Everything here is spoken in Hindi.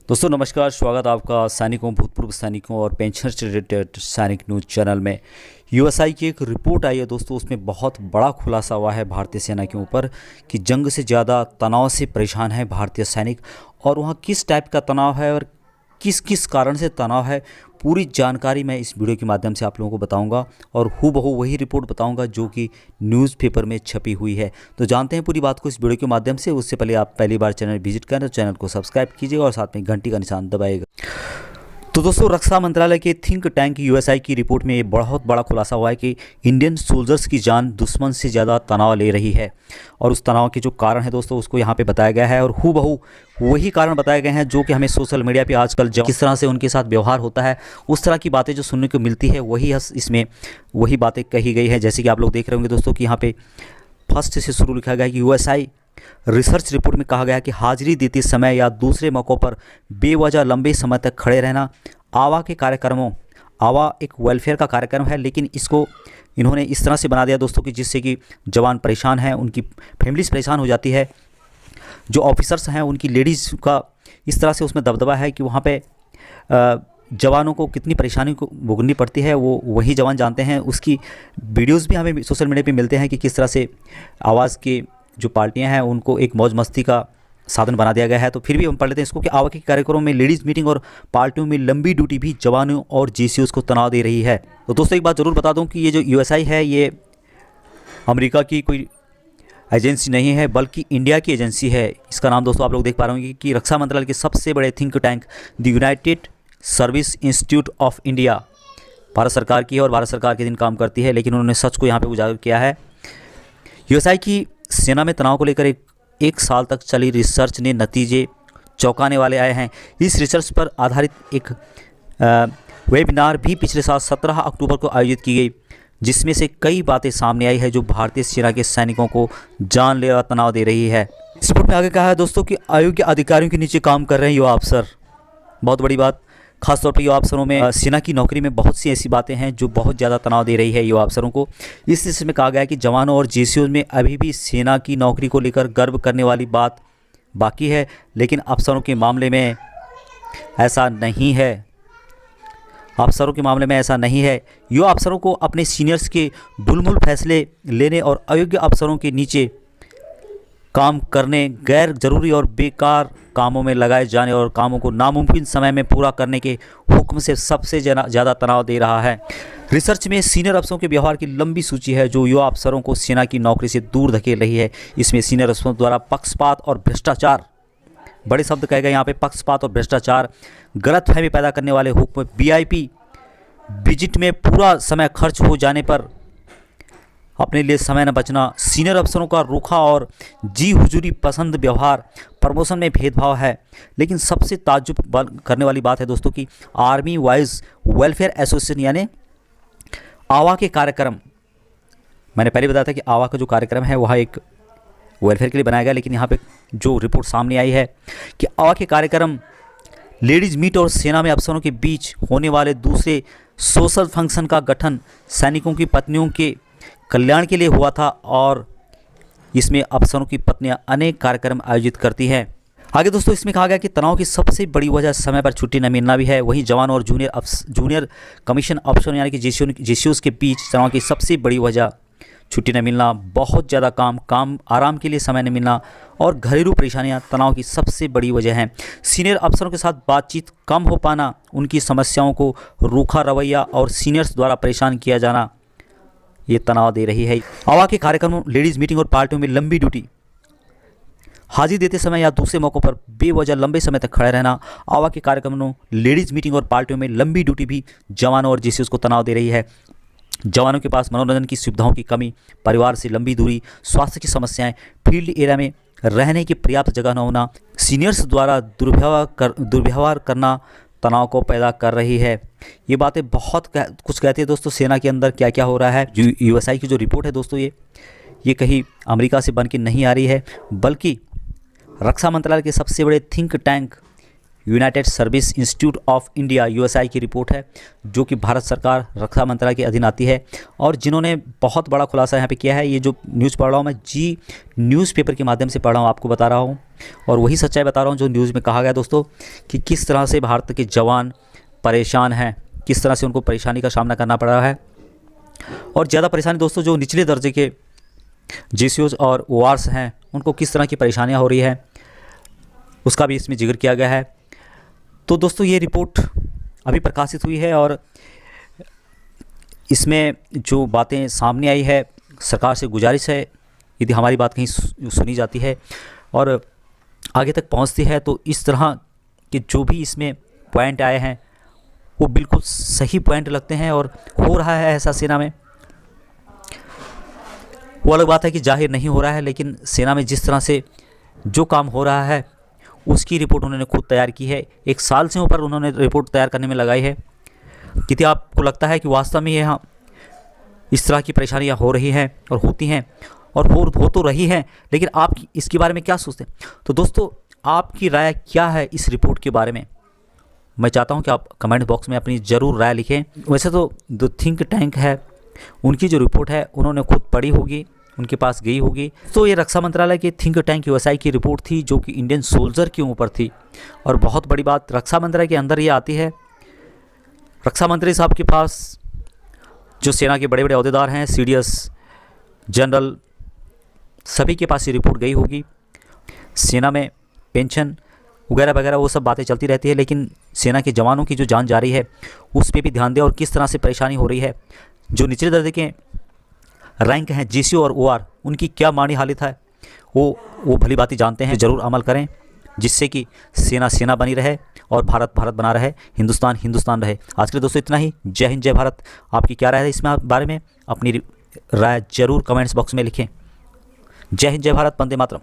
दोस्तों नमस्कार, स्वागत आपका सैनिकों, भूतपूर्व सैनिकों और पेंशन से रिलेटेड सैनिक न्यूज़ चैनल में। यूएसआई की एक रिपोर्ट आई है दोस्तों, उसमें बहुत बड़ा खुलासा हुआ है भारतीय सेना के ऊपर कि जंग से ज़्यादा तनाव से परेशान है भारतीय सैनिक। और वहाँ किस टाइप का तनाव है और किस किस कारण से तनाव है, पूरी जानकारी मैं इस वीडियो के माध्यम से आप लोगों को बताऊंगा और हूबहू वही रिपोर्ट बताऊंगा जो कि न्यूज़पेपर में छपी हुई है। तो जानते हैं पूरी बात को इस वीडियो के माध्यम से। उससे पहले आप पहली बार चैनल विजिट करें तो चैनल को सब्सक्राइब कीजिएगा और साथ में घंटी का निशान दबाइएगा। तो दोस्तों, रक्षा मंत्रालय के थिंक टैंक यूएसआई की रिपोर्ट में ये बहुत बड़ा खुलासा हुआ है कि इंडियन सोल्जर्स की जान दुश्मन से ज़्यादा तनाव ले रही है। और उस तनाव के जो कारण है दोस्तों, उसको यहाँ पे बताया गया है और हूबहू वही कारण बताए गए हैं जो कि हमें सोशल मीडिया पे आजकल किस तरह से उनके साथ व्यवहार होता है, उस तरह की बातें जो सुनने को मिलती है वही इसमें वही बातें कही गई है। जैसे कि आप लोग देख रहे होंगे दोस्तों कि यहाँ पे फर्स्ट से शुरू लिखा गया है कि यूएसआई रिसर्च रिपोर्ट में कहा गया कि हाजिरी देते समय या दूसरे मौक़ों पर बेवजह लंबे समय तक खड़े रहना आवा के कार्यक्रमों, आवा एक वेलफेयर का कार्यक्रम है, लेकिन इसको इन्होंने इस तरह से बना दिया दोस्तों कि जिससे कि जवान परेशान हैं, उनकी फैमिलीज परेशान हो जाती है, जो ऑफिसर्स हैं उनकी लेडीज़ का इस तरह से उसमें दबदबा है कि वहाँ पे जवानों को कितनी परेशानी को भुगतनी पड़ती है वो वही जवान जानते हैं। उसकी वीडियोस भी हमें सोशल मीडिया पे मिलते हैं कि किस तरह से आवाज़ की जो पार्टियां हैं उनको एक मौज मस्ती का साधन बना दिया गया है। तो फिर भी हम पढ़ लेते हैं इसको कि आवा के कार्यक्रमों में लेडीज़ मीटिंग और पार्टियों में लंबी ड्यूटी भी जवानों और जीसीओस को तनाव दे रही है। तो दोस्तों एक बात ज़रूर बता दूं कि ये जो यूएसआई है ये अमेरिका की कोई एजेंसी नहीं है बल्कि इंडिया की एजेंसी है। इसका नाम दोस्तों आप लोग देख पा रहे होंगे कि रक्षा मंत्रालय के सबसे बड़े think tank the United service institute of India Bharat सरकार की है और भारत सरकार के दिन काम करती है, लेकिन उन्होंने सच को यहाँ पे उजागर किया है। यूएसआई की सेना में तनाव को लेकर एक साल तक चली रिसर्च ने नतीजे चौंकाने वाले आए हैं। इस रिसर्च पर आधारित एक वेबिनार भी पिछले साल 17 अक्टूबर को आयोजित की गई, जिसमें से कई बातें सामने आई है जो भारतीय सेना के सैनिकों को जानलेवा तनाव दे रही है। इस रिपोर्ट में आगे कहा है दोस्तों कि अयोग्य अधिकारियों के नीचे काम कर रहे हैं युवा अफसर। बहुत बड़ी बात, खासतौर पर युवा अफसरों में सेना की नौकरी में बहुत सी ऐसी बातें हैं जो बहुत ज़्यादा तनाव दे रही है युवा अफसरों को। इस लिस्ट में कहा गया है कि जवानों और जेसीओ में अभी भी सेना की नौकरी को लेकर गर्व करने वाली बात बाकी है, लेकिन अफसरों के मामले में ऐसा नहीं है। अफसरों के मामले में ऐसा नहीं है। युवा अफसरों को अपने सीनियर्स के ढुलमुल फैसले लेने और अयोग्य अफसरों के नीचे काम करने, गैर जरूरी और बेकार कामों में लगाए जाने और कामों को नामुमकिन समय में पूरा करने के हुक्म से सबसे ज़्यादा तनाव दे रहा है। रिसर्च में सीनियर अफसरों के व्यवहार की लंबी सूची है जो युवा अफसरों को सेना की नौकरी से दूर धकेल रही है। इसमें सीनियर अफसरों द्वारा पक्षपात और भ्रष्टाचार, बड़े शब्द कहे गए यहाँ पे, पक्षपात और भ्रष्टाचार, गलतफहमी पैदा करने वाले हुक्म, वीआईपी विजिट में पूरा समय खर्च हो जाने पर अपने लिए समय न बचना, सीनियर अफसरों का रूखा और जी हुजूरी पसंद व्यवहार, प्रमोशन में भेदभाव है। लेकिन सबसे ताज्जुब करने वाली बात है दोस्तों कि आर्मी वाइज वेलफेयर एसोसिएशन यानी आवा के कार्यक्रम, मैंने पहले बताया था कि आवा का जो कार्यक्रम है वह एक वेलफेयर के लिए बनाया गया, लेकिन यहाँ पे जो रिपोर्ट सामने आई है कि आवा के कार्यक्रम लेडीज़ मीट और सेना में अफसरों के बीच होने वाले दूसरे सोशल फंक्शन का गठन सैनिकों की पत्नियों के कल्याण के लिए हुआ था और इसमें अफसरों की पत्नियां अनेक कार्यक्रम आयोजित करती हैं। आगे दोस्तों इसमें कहा गया कि तनाव की सबसे बड़ी वजह समय पर छुट्टी न मिलना भी है। वहीं जवान और जूनियर कमीशन अफसर यानी कि जेसीओस के बीच तनाव की सबसे बड़ी वजह छुट्टी न मिलना, बहुत ज़्यादा काम आराम के लिए समय न मिलना और घरेलू परेशानियां तनाव की सबसे बड़ी वजह हैं। सीनियर अफसरों के साथ बातचीत कम हो पाना, उनकी समस्याओं को रूखा रवैया और सीनियर्स द्वारा परेशान किया जाना ये तनाव दे रही है। आवा के कार्यक्रमों, लेडीज़ मीटिंग और पार्टियों में लंबी ड्यूटी, हाजिरी देते समय या दूसरे मौक़ों पर बेवजह लंबे समय तक खड़े रहना, आवा के कार्यक्रमों, लेडीज़ मीटिंग और पार्टियों में लंबी ड्यूटी भी जवानों और जीसीओस को तनाव दे रही है। जवानों के पास मनोरंजन की सुविधाओं की कमी, परिवार से लंबी दूरी, स्वास्थ्य की समस्याएं, फील्ड एरिया में रहने की पर्याप्त जगह न होना, सीनियर्स द्वारा दुर्व्यवहार करना तनाव को पैदा कर रही है। ये बातें बहुत कुछ कहती है दोस्तों सेना के अंदर क्या क्या हो रहा है। जो यूएसआई की जो रिपोर्ट है दोस्तों ये कहीं अमेरिका से बन के नहीं आ रही है, बल्कि रक्षा मंत्रालय के सबसे बड़े think tank United service institute of India USI की रिपोर्ट है, जो कि भारत सरकार रक्षा मंत्रालय के अधीन आती है, और जिन्होंने बहुत बड़ा खुलासा यहाँ पे किया है। ये जो न्यूज़ पढ़ रहा हूँ मैं जी न्यूज़पेपर के माध्यम से पढ़ रहा हूँ, आपको बता रहा हूँ, और वही सच्चाई बता रहा हूँ जो न्यूज़ में कहा गया दोस्तों, कि किस तरह से भारत के जवान परेशान हैं, किस तरह से उनको परेशानी का सामना करना पड़ रहा है। और ज़्यादा परेशानी दोस्तों जो निचले दर्जे के जीसीओज और ओआरस हैं, उनको किस तरह की परेशानियां हो रही है, उसका भी इसमें जिक्र किया गया है। तो दोस्तों ये रिपोर्ट अभी प्रकाशित हुई है, और इसमें जो बातें सामने आई है, सरकार से गुजारिश है यदि हमारी बात कहीं सुनी जाती है और आगे तक पहुंचती है, तो इस तरह के जो भी इसमें पॉइंट आए हैं वो बिल्कुल सही पॉइंट लगते हैं, और हो रहा है ऐसा सेना में। वो अलग बात है कि जाहिर नहीं हो रहा है, लेकिन सेना में जिस तरह से जो काम हो रहा है उसकी रिपोर्ट उन्होंने खुद तैयार की है। 1 साल से ऊपर उन्होंने रिपोर्ट तैयार करने में लगाई है। कितनी आपको लगता है कि वास्तव में यहाँ इस तरह की परेशानियाँ हो रही हैं और होती हैं, और हो तो रही हैं, लेकिन आप इसके बारे में क्या सोचते हैं? तो दोस्तों आपकी राय क्या है इस रिपोर्ट के बारे में? मैं चाहता हूं कि आप कमेंट बॉक्स में अपनी ज़रूर राय लिखें। वैसे तो जो थिंक टैंक है उनकी जो रिपोर्ट है उन्होंने खुद पढ़ी होगी, उनके पास गई होगी। तो ये रक्षा मंत्रालय के थिंक टैंक यूएसआई की रिपोर्ट थी, जो कि इंडियन सोल्जर के ऊपर थी। और बहुत बड़ी बात, रक्षा मंत्रालय के अंदर ये आती है, रक्षा मंत्री साहब के पास जो सेना के बड़े बड़े अहदेदार हैं, सीडीएस, जनरल, सभी के पास ये रिपोर्ट गई होगी। सेना में पेंशन वगैरह वगैरह वो सब बातें चलती रहती है, लेकिन सेना के जवानों की जो जान जा रही है उस पर भी ध्यान दें, और किस तरह से परेशानी हो रही है। जो निचले दर्जे के रैंक हैं, जीसीओ और ओआर, उनकी क्या माड़ी हालत है वो भली बातें जानते हैं। ज़रूर अमल करें, जिससे कि सेना सेना बनी रहे और भारत भारत बना रहे, हिंदुस्तान हिंदुस्तान रहे। आज के लिए दोस्तों इतना ही। जय हिंद, जय भारत। आपकी क्या राय है इसमें बारे में? अपनी राय ज़रूर कमेंट्स बॉक्स में लिखें। जय हिंद, जय भारत, वंदे मातरम।